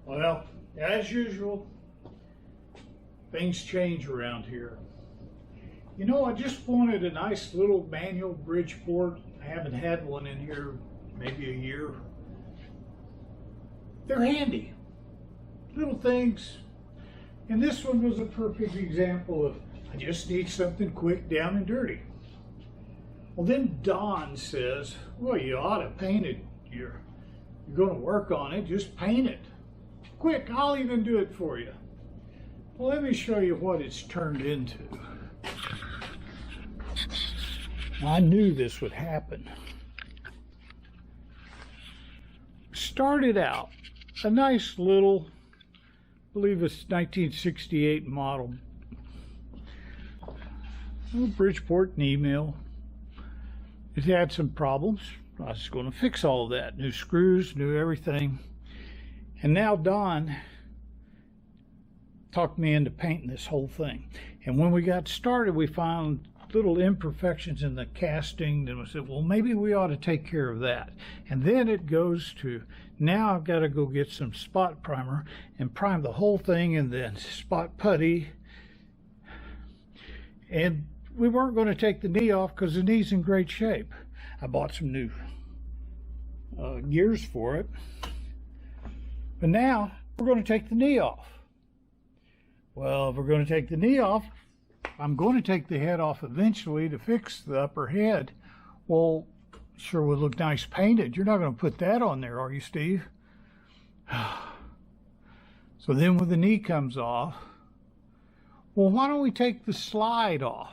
Well, as usual, things change around here. You know, I just wanted a nice little manual Bridgeport. I haven't had one in here maybe a year. They're handy, little things. And this one was a perfect example of, I just need something quick, down and dirty. Well, then Don says, well, you ought to paint it. You're going to work on it, just paint it. Quick, I'll even do it for you. Well, let me show you what it's turned into. I knew this would happen. Started out a nice little, I believe it's 1968 model, little Bridgeport and email. It had some problems. I was going to fix all of that. New screws, new everything. And now Don talked me into painting this whole thing. And when we got started, we found little imperfections in the casting, and we said, well, maybe we ought to take care of that. And then it goes to, now I've got to go get some spot primer and prime the whole thing, and then spot putty. And we weren't going to take the knee off because the knee's in great shape. I bought some new gears for it. But now we're going to take the knee off. Well, if we're going to take the knee off, I'm going to take the head off eventually to fix the upper head. Well, sure would look nice painted. You're not going to put that on there, are you, Steve? So then when the knee comes off, well, why don't we take the slide off?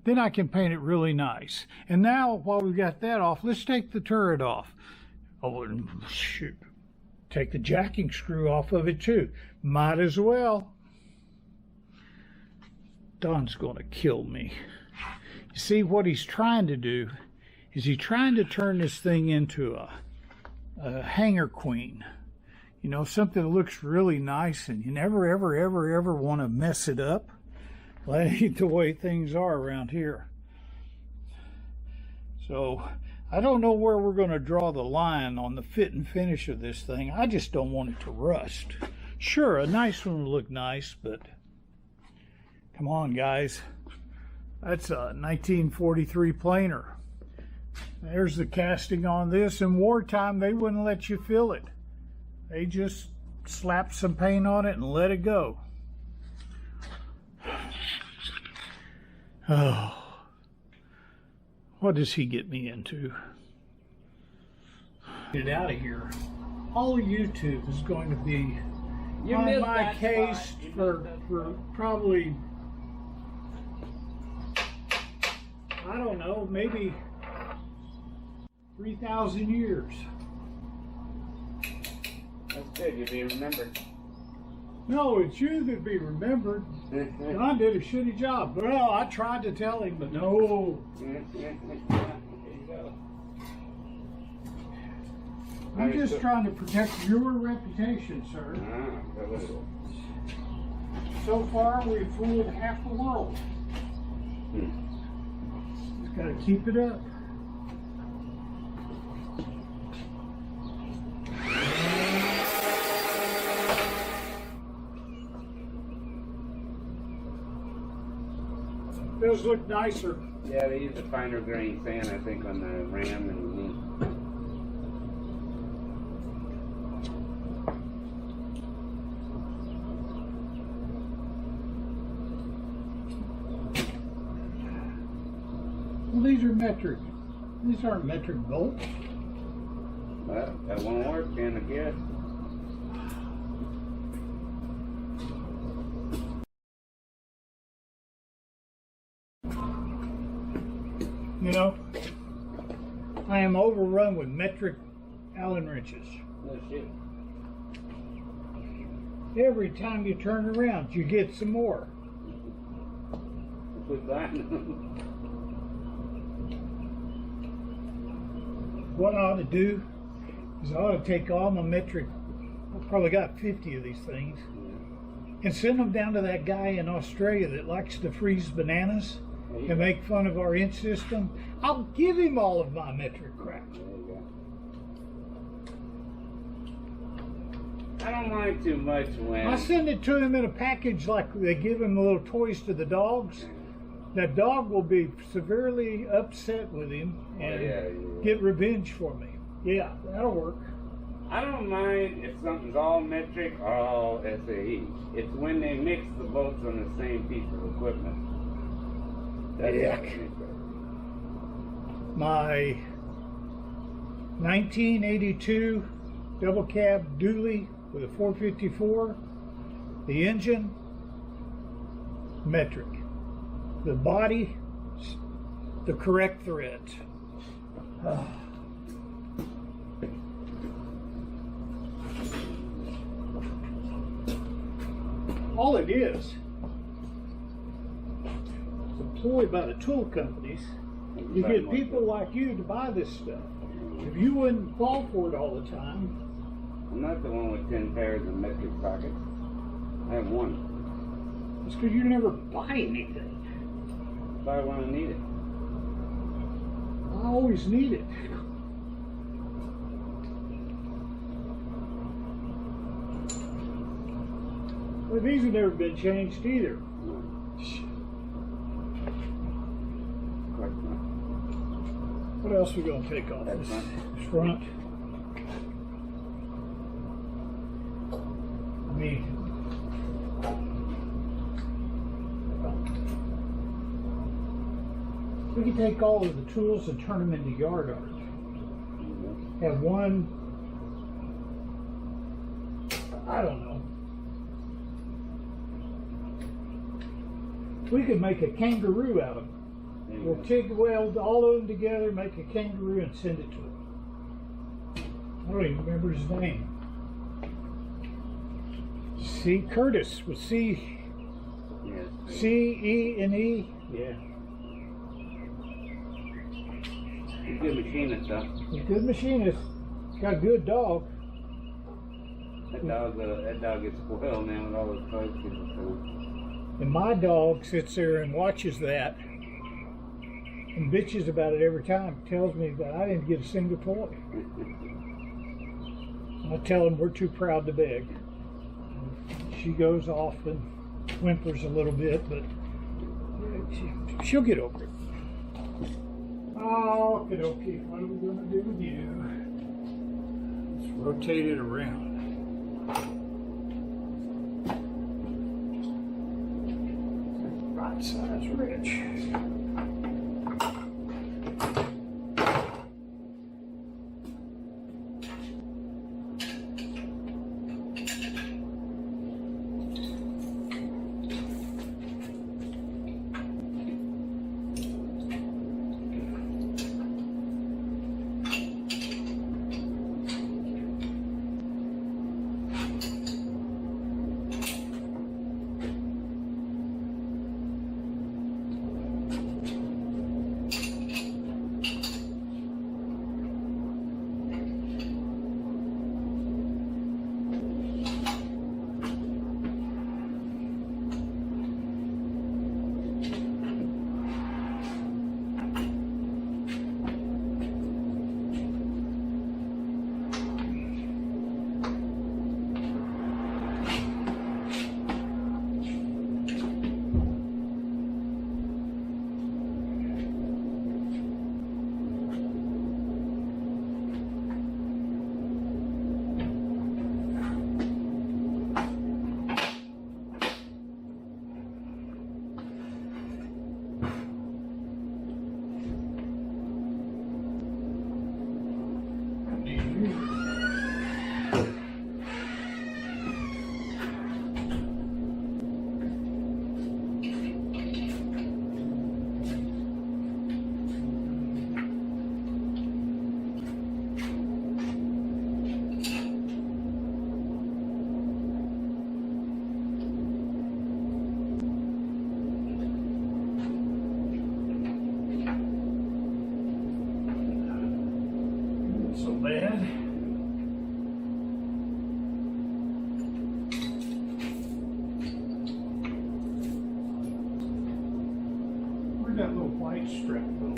Then I can paint it really nice. And now, while we've got that off, let's take the turret off. Oh, and shoot. Take the jacking screw off of it too. Might as well. Don's going to kill me. You see, what he's trying to do is he's trying to turn this thing into a hanger queen. You know, something that looks really nice, and you never, ever, ever, ever want to mess it up. Well, that ain't the way things are around here. So I don't know where we're going to draw the line on the fit and finish of this thing. I just don't want it to rust. Sure, a nice one would look nice, but come on, guys. That's a 1943 planer. There's the casting on this. In wartime, they wouldn't let you fill it. They just slapped some paint on it and let it go. Oh, what does he get me into? Get out of here. All of YouTube is going to be on my case for probably, I don't know, maybe 3,000 years. That's good, you'll be remembered. No, it's you that be remembered. Don did a shitty job. Well, I tried to tell him, but no. There you go. I'm just trying to protect your reputation, sir. So far, we've fooled half the world. Just got to keep it up. Those look nicer. Yeah, they use a finer grain sand, I think, on the ram and the knee. Well, these are metric. These aren't metric bolts. Well, that won't work then, I guess. You know, I am overrun with metric Allen wrenches. No shit. Every time you turn around, you get some more. Quit buying. What I ought to do is I ought to take all my metric, I've probably got 50 of these things, and send them down to that guy in Australia that likes to freeze bananas and make fun of our inch system. I'll give him all of my metric crap. There you I don't mind too much when... I send it to him in a package like they give him the little toys to the dogs. That dog will be severely upset with him and get revenge for me. Yeah, that'll work. I don't mind if something's all metric or all SAE. It's when they mix the bolts on the same piece of equipment. That's my 1982 double cab dually with a 454, the engine, metric. The body, the correct threads. All it is employed by the tool companies. You get people like you to buy this stuff. If you wouldn't fall for it all the time. I'm not the one with 10 pairs of metric pockets. I have one. It's because you never buy anything. Buy when I need it. I always need it. Well, these have never been changed either. What else are we going to take off this front? I mean, we can take all of the tools and turn them into yard art. Have one, I don't know. We could make a kangaroo out of them. We'll take weld all of them together, make a kangaroo, and send it to him. I don't even remember his name. C. Curtis with C. Yes. C-E-N-E. Yeah. He's a good machinist, though. He's a good machinist. He's got a good dog. That dog gets spoiled now with all those clothes people through. And my dog sits there and watches that and bitches about it every time. Tells me that I didn't get a single toy. I tell him we're too proud to beg. She goes off and whimpers a little bit, but she'll get over it. Oh, okay. What are we going to do with you? Let's rotate it around. Right size wrench. So bad. Where'd that little white strip go?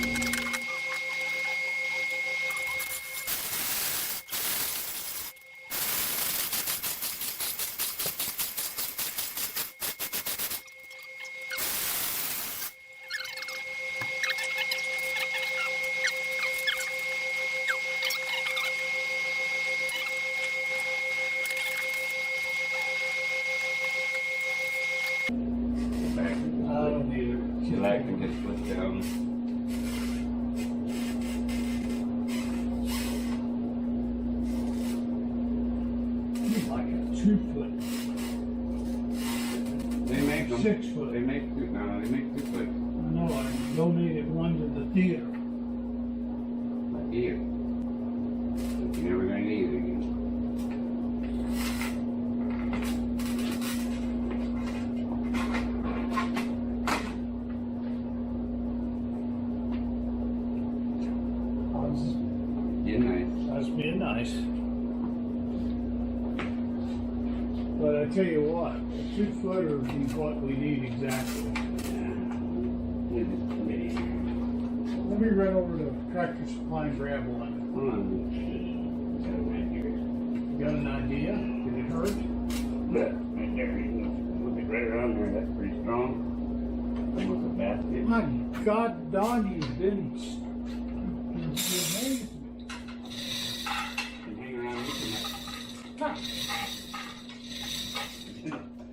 his foot down. Like a 2 foot. They make them. 6 foot. They make 2. No, they make 2 foot. I know, I donated one to the theater. Like you. You're never going to need it again. Being nice. That's being nice. But I tell you what, a 2 footer would be what we need exactly. Let me run over to Tractor Supply and grab one. You got an idea? Did it hurt? Look, right there. Look it right around there. That's pretty strong. Almost a basket. My God, Don, you've been amazed. Hang around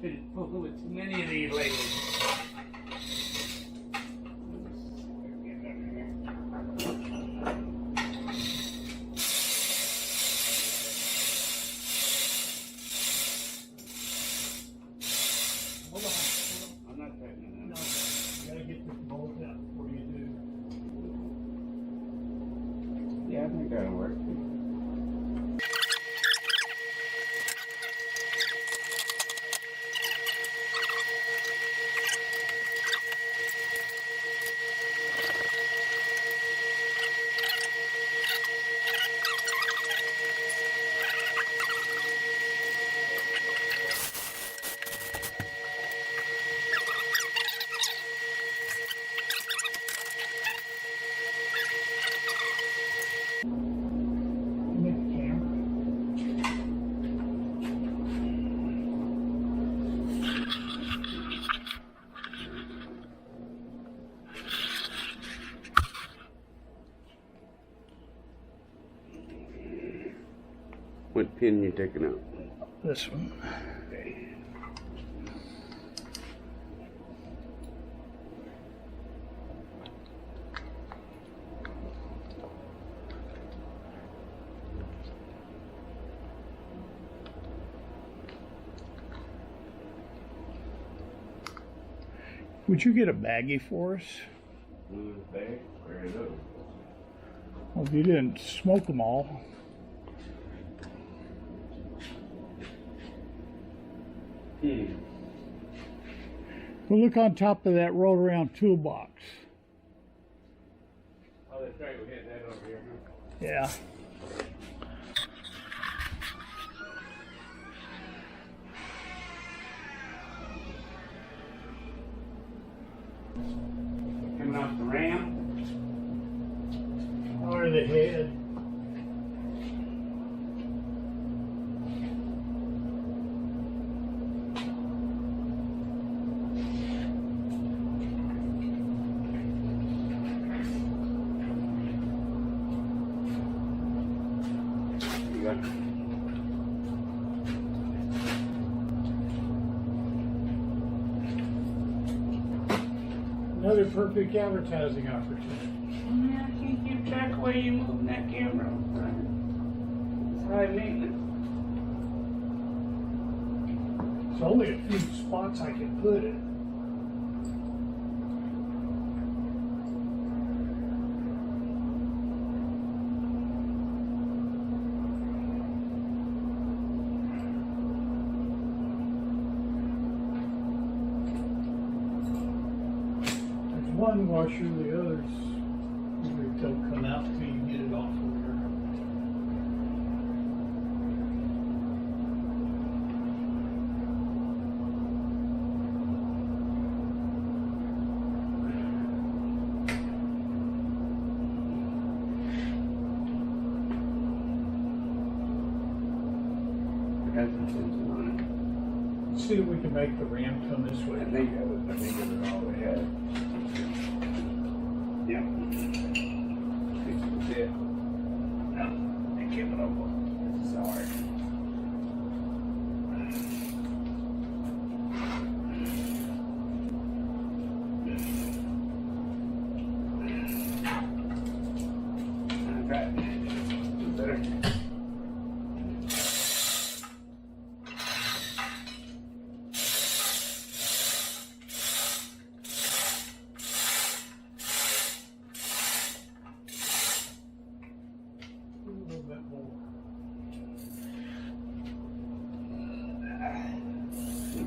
been full with too many of these lately. Hold on. I'm not tightening it. No, you gotta get this bolt out before you do. Yeah, I think that'll work. What pin you taking out? This one. Okay. Would you get a baggie for us? Bag? Where are those? Well, if you didn't smoke them all. Well, look on top of that rolled around toolbox. Oh, that's right. We had that over here. Yeah. Coming off the ramp. Or the head. Another perfect advertising opportunity. I can't keep track of where you're moving that camera. It's high maintenance. It's only a few spots I can put it. One washer, the others don't come out till you get it off of there. That's the tension on it. See if we can make the ramp come this way. I think it was all we had. Yep. This is it. No, they give it over. Sorry.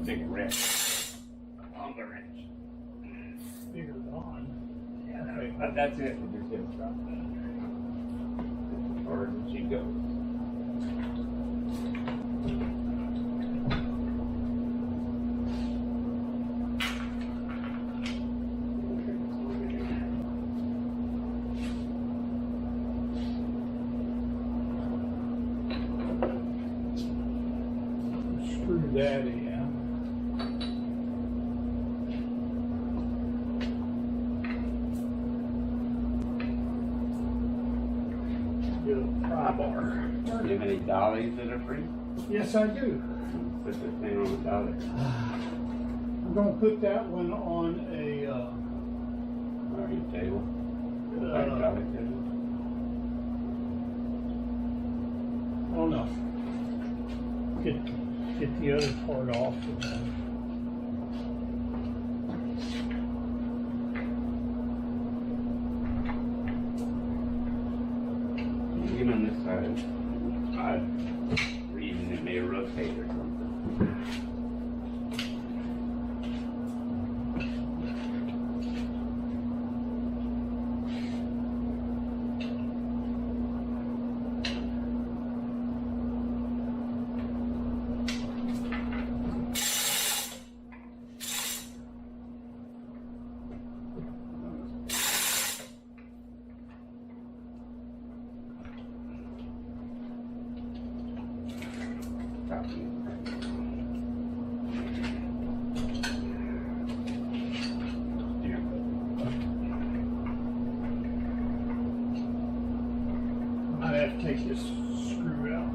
big wrench. Longer wrench. Bigger on. Yeah, okay. But that's it. We'll just get it stopped. As far as she goes. Screw that in. Get a pry bar. Do you have any dollies that are free? Yes, I do. Put the thing on the dolly. I'm going to put that one on a Table. Dolly table. oh no. Get the other part off of that. Even on this side, I'd reason it may rotate or something. I have to take this screw out.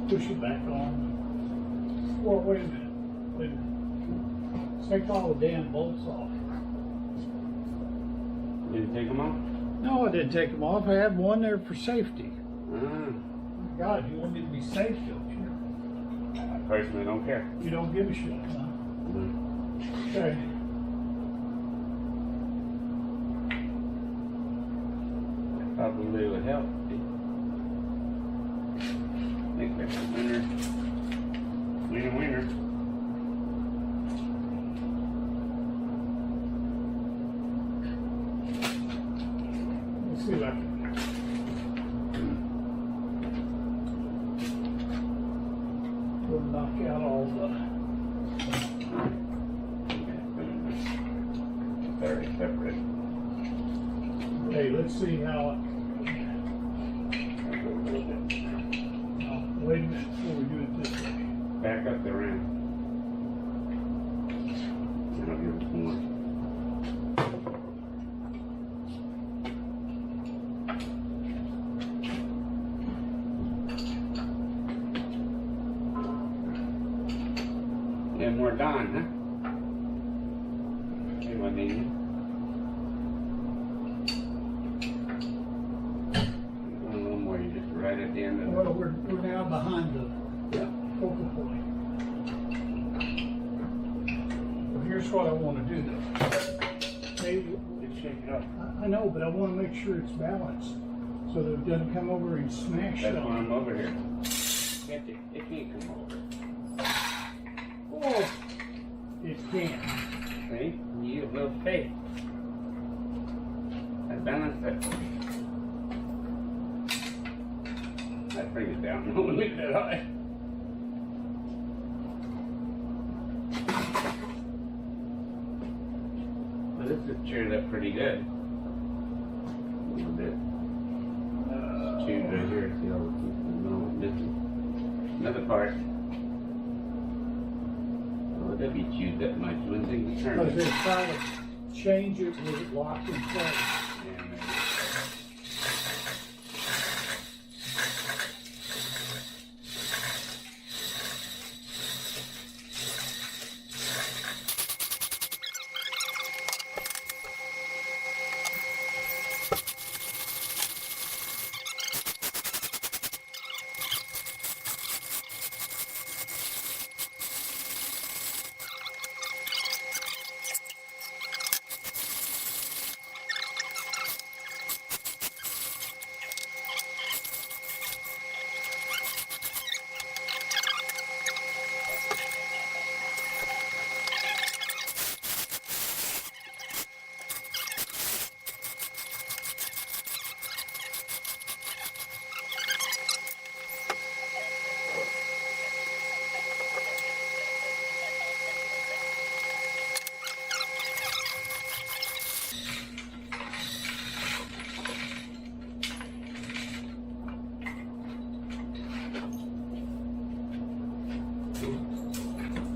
Push it back on. Well, wait a minute. Wait a minute. Let's take all the damn bolts off. Did you take them off? No, I didn't take them off. I had one there for safety. Ah, God, you want me to be safe, don't you? I personally don't care. You don't give a shit, huh? Okay. Probably would help. I think that's a winner. Winner. Let's see if I can. We'll knock out all the. Very separate. Okay, let's see how. Wait a minute before we do it this way. Back up the ramp. And I'll give it more. Yeah, more Dawn, huh? See what they need. A little more, you just right at the end of Well, we're now behind the focal point. Well, here's what I want to do though. Maybe, Just shake it up. I know, but I want to make sure it's balanced so that it doesn't come over and smash That's it why I'm on. over here. It can't come over. Oh, it can. See? You have a little faith. I balanced it. I bring it down. No one leave it high. Well, this is cheered up pretty good. A little bit. Chewed right here. See how it's missing. Another part. Oh, that'd be chewed that much. Wouldn't think to turn I was it. going to try to change it with it locked in place. Yeah, maybe.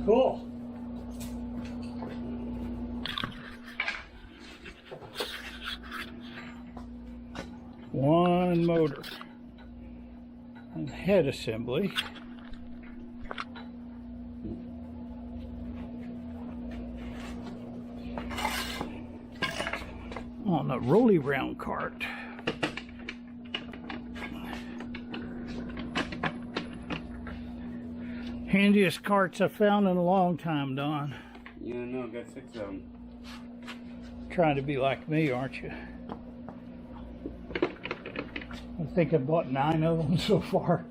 Cool. One motor and head assembly. On a rolly round cart. Handiest carts I've found in a long time, Don. You know, got 6 of them. Trying to be like me, aren't you? I think I bought 9 of them so far.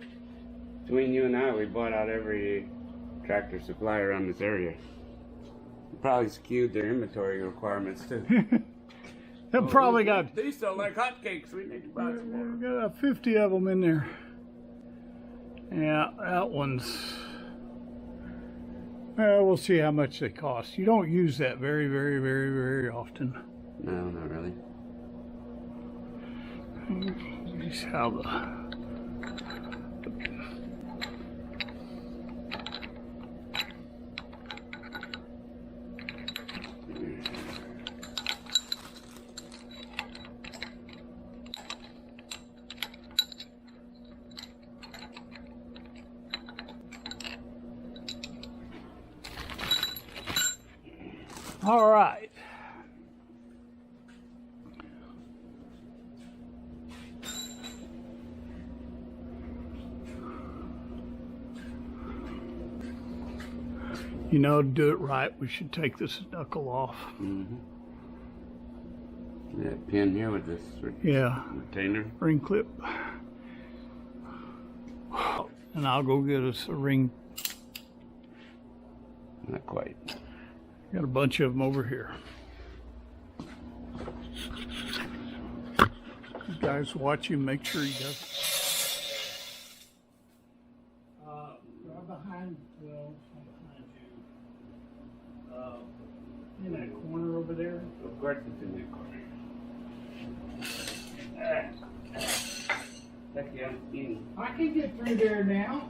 Between you and I, we bought out every tractor supply around this area. Probably skewed their inventory requirements too. I've probably got. They sell like hotcakes. We need to buy some more. We got 50 of them in there. Yeah, that one's. We'll see how much they cost. You don't use that very, very, very, very often. No, not really. Here's how the. All right. You know, to do it right, we should take this knuckle off. Mm-hmm. That pin here with this retainer. Ring clip. And I'll go get us a ring. Not quite. Got a bunch of them over here. You guys watch him, make sure he does. Right behind, well, not behind you. In that corner over there. Of course it's in that corner. Heck yeah, I'm skinny. I can get through there now.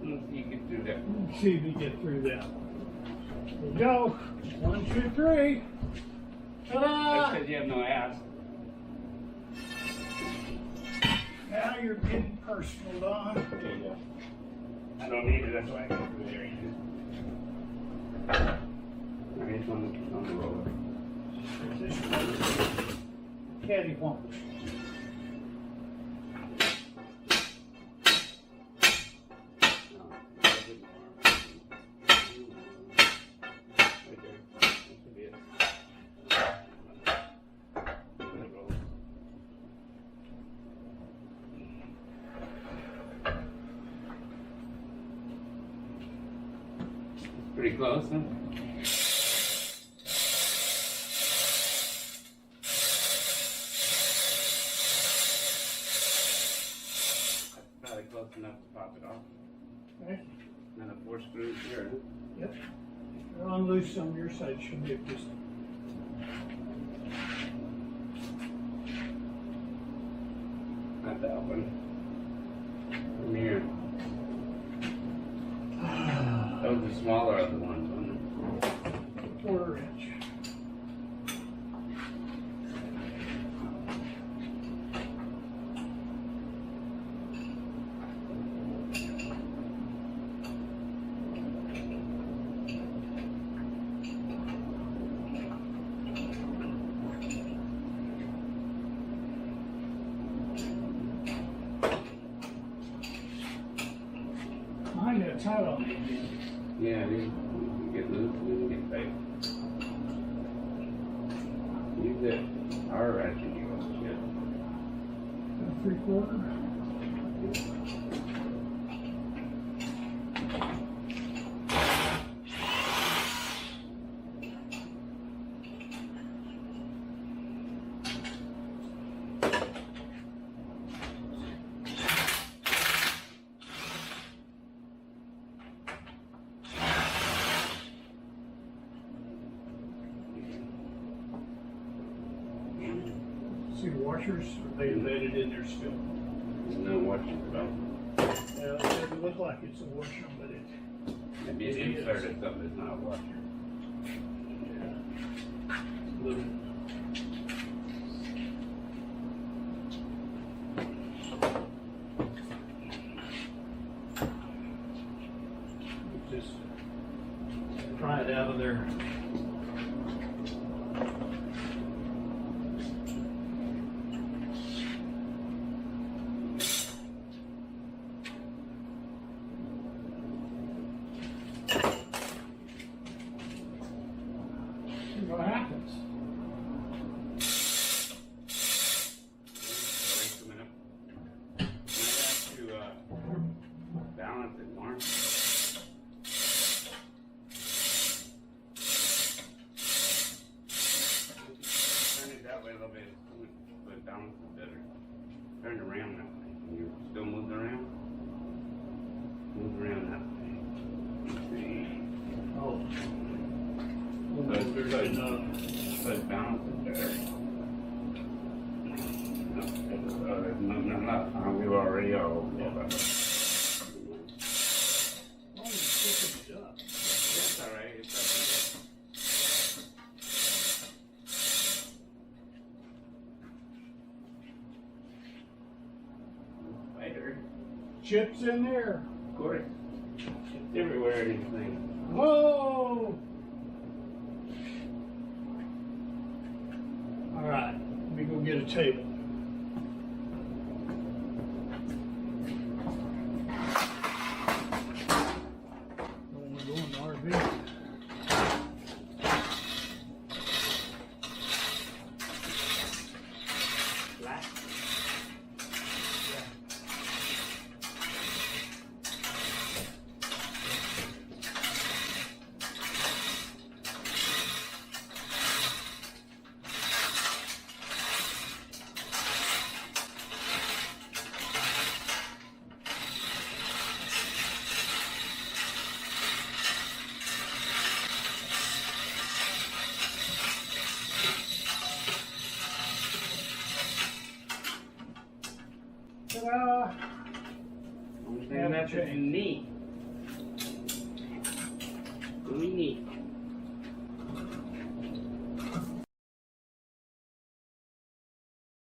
Let's see you get through that. Let's see if we get through that. Here we go. 1, 2, 3. Ta-da! That's because you have no ass. Now you're getting personal, Don. There you go. I don't need it, that's why I go through there. Alright, it's on the roller. This one. Caddy bumpers. Pretty close, huh? That's probably close enough to pop it off. Okay. And a 4 screws here. Yep. I'll unloose some on your side. Should be just. Not that one. From here. Those are smaller of the ones, wasn't it? 1/4 inch. Mine got tight on me. Yeah, you get loose and then get tight. Use it. Our ratchet, you go shit. 3/4. See washers? Are they embedded in there still? There's no washing at all. Yeah, it doesn't look like it's a washer, but it. Maybe an insert or something is not working. Just pry it out of there. See what happens. Wait a minute. I have to balance it more. Turn it that way a little bit, but balance it better. Turn it around that way. Can you still move it around? Move around that way. Let's see. Oh. But balance it better. No, there's nothing left. We've already all over. That's all right. It's up later. Chips in there. Of course. It's everywhere in these things. Whoa! All right, let me go get a table. Don't want to go in the RV. Flat. Ta-da! Only thing left is neat. Really neat.